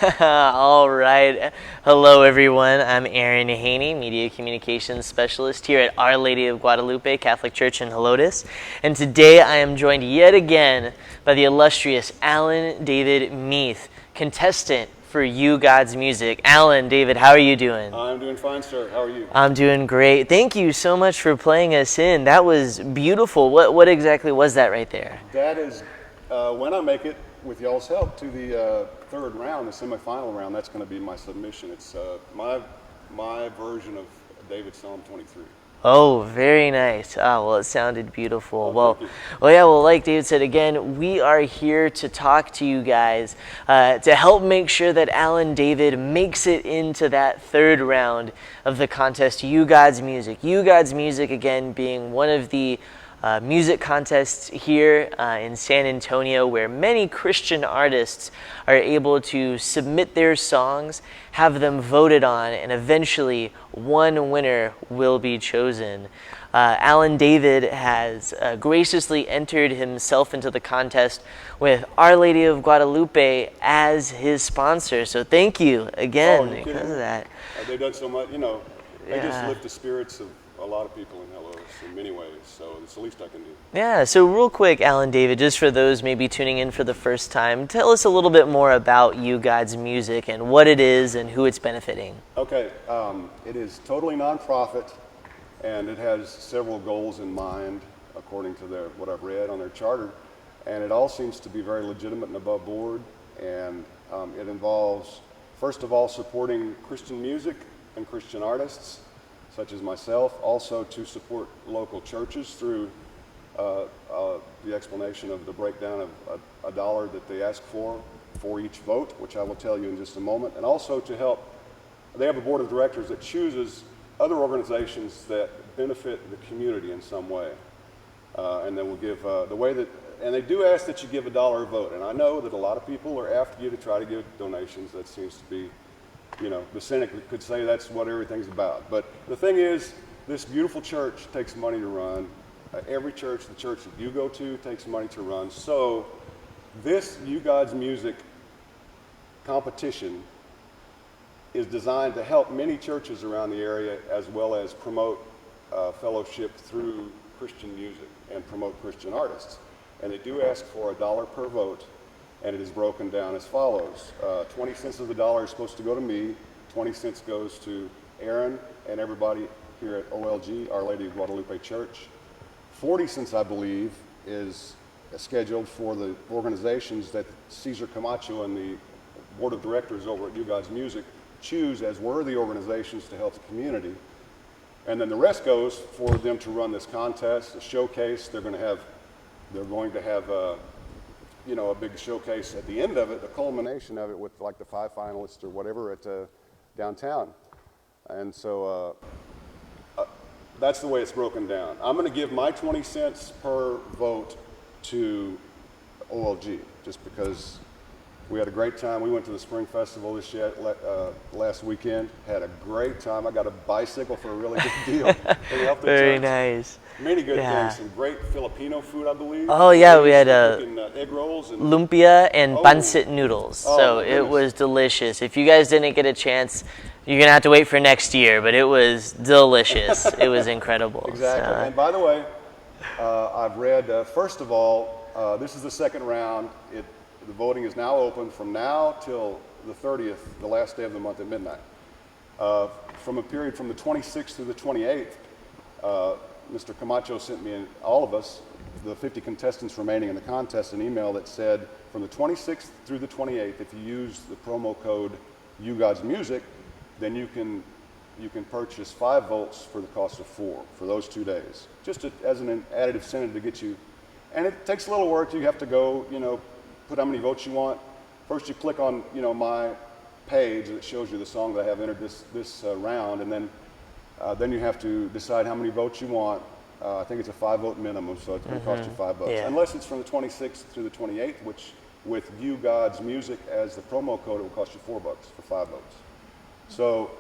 All right. Hello, everyone. I'm Aaron Haney, Media Communications Specialist here at Our Lady of Guadalupe Catholic Church in Helotes. And today I am joined yet again by the illustrious Alan David Mieth, contestant for You God's Music. Alan, David, how are you doing? I'm doing fine, sir. How are you? I'm doing great. Thank you so much for playing us in. That was beautiful. What exactly was that right there? That is when I make it, with y'all's help, to the third round, the semifinal round. That's going to be my submission. It's my version of David's Psalm 23. Oh, very nice. Well, it sounded beautiful. Oh, Well, like David said, again, we are here to talk to you guys to help make sure that Alan David makes it into that third round of the contest, You God's Music. You God's Music, again, being one of the music contests here in San Antonio, where many Christian artists are able to submit their songs, have them voted on, and eventually one winner will be chosen. Alan David has graciously entered himself into the contest with Our Lady of Guadalupe as his sponsor. So thank you again because of that. They've done so much, they just lift the spirits of a lot of people in Helotes in many ways, so it's the least I can do. Yeah, so real quick, Alan David, just for those maybe tuning in for the first time, tell us a little bit more about You God's Music and what it is and who it's benefiting. Okay, it is totally nonprofit, and it has several goals in mind according to what I've read on their charter, and it all seems to be very legitimate and above board, and it involves, first of all, supporting Christian music and Christian artists, such as myself, also to support local churches through the explanation of the breakdown of a dollar that they ask for each vote, which I will tell you in just a moment, and also to help. They have a board of directors that chooses other organizations that benefit the community in some way, and then we'll give the way that, and they do ask that you give $1 a vote, and I know that a lot of people are after you to try to give donations. That seems to be, the cynic could say that's what everything's about. But the thing is, this beautiful church takes money to run. Every church, the church that you go to, takes money to run. So this You God's Music competition is designed to help many churches around the area, as well as promote fellowship through Christian music and promote Christian artists. And they do ask for $1 per vote. And it is broken down as follows. 20 cents of the dollar is supposed to go to me, 20 cents goes to Aaron and everybody here at OLG, Our Lady of Guadalupe Church. 40 cents, I believe, is scheduled for the organizations that Cesar Camacho and the board of directors over at You God's Music choose as worthy organizations to help the community. And then the rest goes for them to run this contest, a showcase. They're going to have a big showcase at the end of it, the culmination of it with like the 5 finalists or whatever at downtown. And so that's the way it's broken down. I'm going to give my 20 cents per vote to OLG just because we had a great time. We went to the Spring Festival last weekend, had a great time. I got a bicycle for a really good deal. Very nice. Many good things, some great Filipino food, I believe. Oh yeah, we had egg rolls and lumpia and pancit noodles. So it was delicious. If you guys didn't get a chance, you're gonna have to wait for next year. But it was delicious. It was incredible. Exactly. So. And by the way, I've read. First of all, this is the second round. The voting is now open from now till the 30th, the last day of the month at midnight. From a period from the 26th through the 28th. Mr. Camacho sent me and all of us, the 50 contestants remaining in the contest, an email that said from the 26th through the 28th, if you use the promo code You God's Music, then you can purchase 5 votes for the cost of 4 for those 2 days, just as an additive incentive to get you. And it takes a little work. You have to go, put how many votes you want. First, you click on, my page that shows you the song that I have entered this round, and then you have to decide how many votes you want. I think it's a 5-vote minimum, so it's going to cost you $5. Yeah. Unless it's from the 26th through the 28th, which with You God's Music as the promo code, it will cost you $4 for 5 votes. So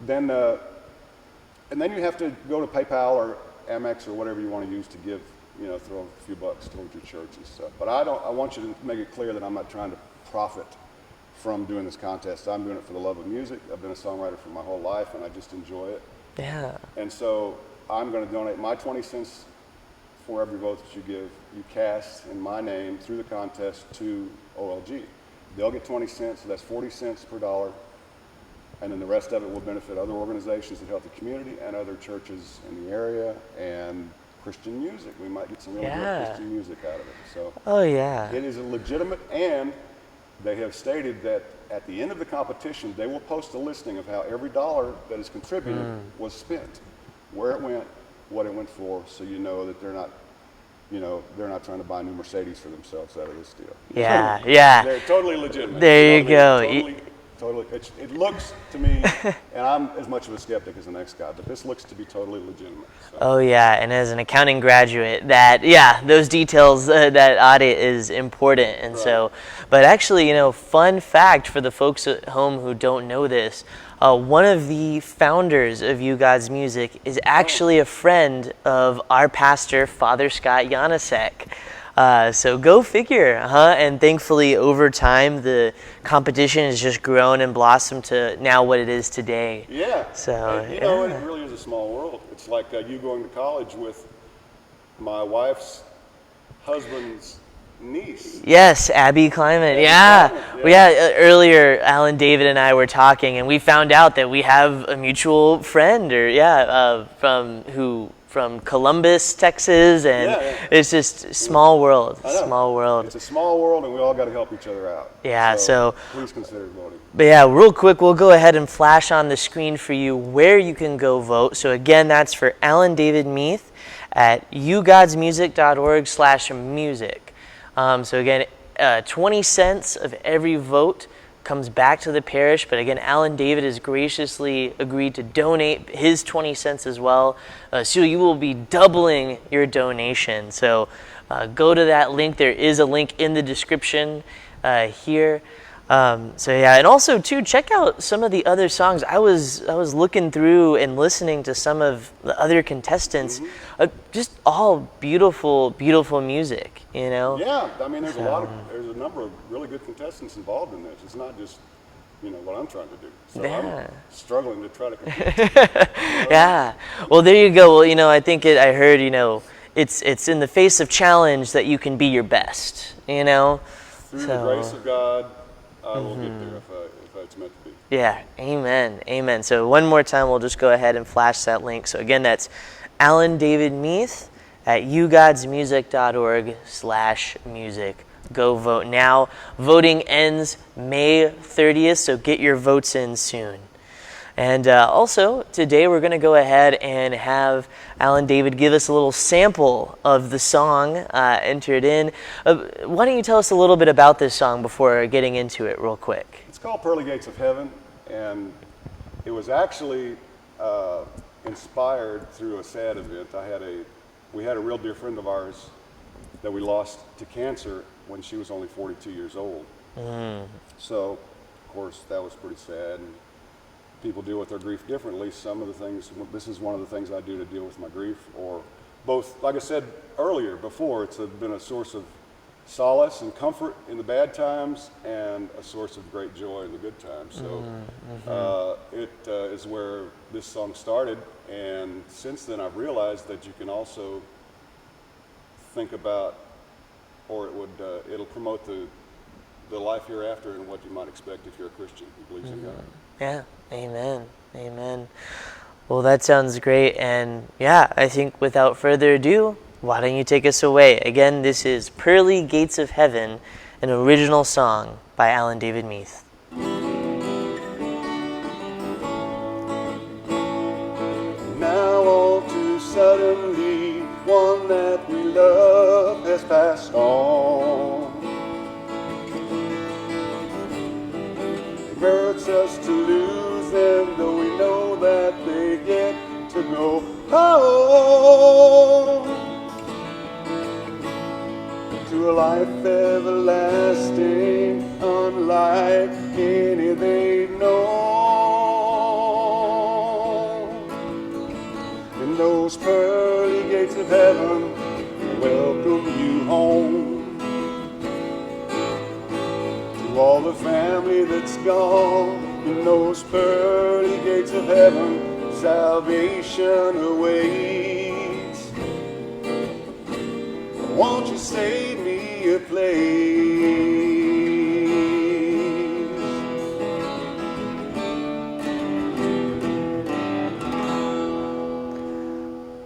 then, and then you have to go to PayPal or Amex or whatever you want to use to give, throw a few bucks towards your church and stuff. But I want you to make it clear that I'm not trying to profit from doing this contest. I'm doing it for the love of music. I've been a songwriter for my whole life, and I just enjoy it. Yeah. And so I'm going to donate my 20 cents for every vote that you cast in my name through the contest to OLG. They'll get 20 cents, so that's 40 cents per dollar. And then the rest of it will benefit other organizations that help the community and other churches in the area and Christian music. We might get some really good Christian music out of it. So oh, yeah. it is a legitimate, and they have stated that at the end of the competition, they will post a listing of how every dollar that is contributed was spent, where it went, what it went for, so you know that they're not trying to buy a new Mercedes for themselves out of this deal. Yeah, yeah. They're totally legitimate. There you go. Totally. It looks to me, and I'm as much of a skeptic as the next guy, but this looks to be totally legitimate. So. Oh, yeah, and as an accounting graduate, those details, that audit is important. And right. So, but actually, fun fact for the folks at home who don't know this, one of the founders of YouGod'sMusic is actually a friend of our pastor, Father Scott Janasek. So go figure, huh? And thankfully, over time, the competition has just grown and blossomed to now what it is today. Yeah. So and, it really is a small world. It's like you going to college with my wife's husband's niece. Yes, Abby Climate. Earlier, Alan, David, and I were talking, and we found out that we have a mutual friend, from Columbus, Texas, and it's just small world. Small world. It's a small world, and we all got to help each other out. Yeah, so please consider voting. But yeah, real quick, we'll go ahead and flash on the screen for you where you can go vote. So again, that's for Alan David Mieth at yougodsmusic.org/music. So again, 20 cents of every vote comes back to the parish, but again, Alan David has graciously agreed to donate his 20 cents as well. So you will be doubling your donation. So go to that link. There is a link in the description here. And also too, check out some of the other songs. I was looking through and listening to some of the other contestants. Just all beautiful, beautiful music. Yeah, I mean, there's a number of really good contestants involved in this. It's not just what I'm trying to do. So I'm struggling to try to compete. Yeah. Well, there you go. Well, I think I heard it's in the face of challenge that you can be your best. Through the grace of God, I will get there if it's meant to be. Yeah, amen, amen. So one more time, we'll just go ahead and flash that link. So again, that's Alan David Mieth at yougodsmusic.org/music. Go vote now. Voting ends May 30th, so get your votes in soon. And also, today we're going to go ahead and have Alan David give us a little sample of the song entered in. Why don't you tell us a little bit about this song before getting into it real quick? It's called Pearly Gates of Heaven, and it was actually inspired through a sad event. We had a real dear friend of ours that we lost to cancer when she was only 42 years old. So, of course, that was pretty sad. And people deal with their grief differently. This is one of the things I do to deal with my grief, or both, like I said earlier, before, it's been a source of solace and comfort in the bad times and a source of great joy in the good times. So it is where this song started, and since then I've realized that you can also think about, or it'll promote the life hereafter and what you might expect if you're a Christian who believes in God. Yeah, amen, amen. Well, that sounds great, and I think without further ado, why don't you take us away? Again, this is Pearly Gates of Heaven, an original song by Alan David Mieth. Now all too suddenly, one that we love has passed on. It hurts us to lose them, though we know that they get to go home to a life everlasting, unlike any they've known. In those pearly gates of heaven, welcome you home to all the the family that's gone. In those pearly gates of heaven, salvation awaits. Won't you save me a place?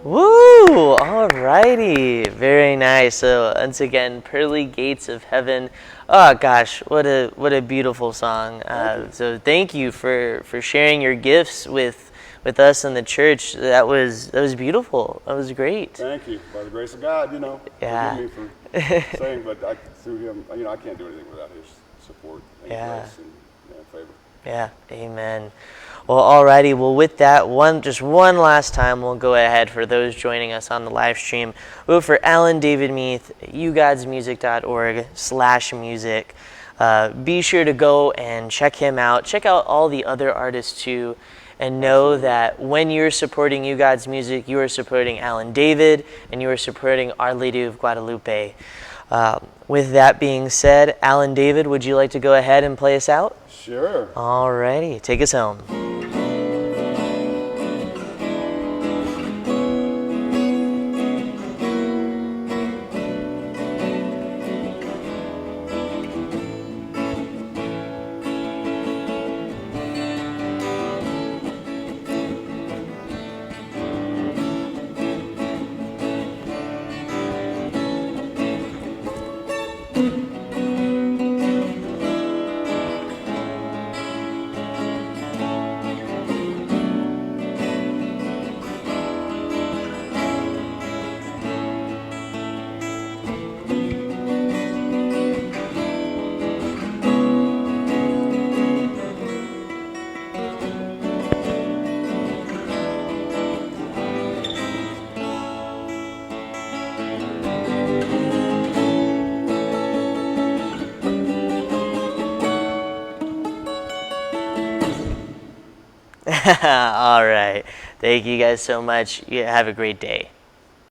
Woo! Alrighty, very nice. So once again, Pearly Gates of Heaven. Oh gosh, what a beautiful song. So thank you for sharing your gifts with us in the church. That was beautiful. That was great. Thank you. By the grace of God, Yeah. forgive me for saying, but through him, I can't do anything without his support and grace and favor. Yeah, amen. Well, alrighty. Well, with that, just one last time, we'll go ahead for those joining us on the live stream. Vote for Alan David Mieth, YouGod'sMusic.org/music. Be sure to go and check him out. Check out all the other artists too, and know that when you're supporting You God's Music, you are supporting Alan David, and you are supporting Our Lady of Guadalupe. With that being said, Alan David, would you like to go ahead and play us out? Sure. Alrighty, take us home. All right. Thank you guys so much. You have a great day.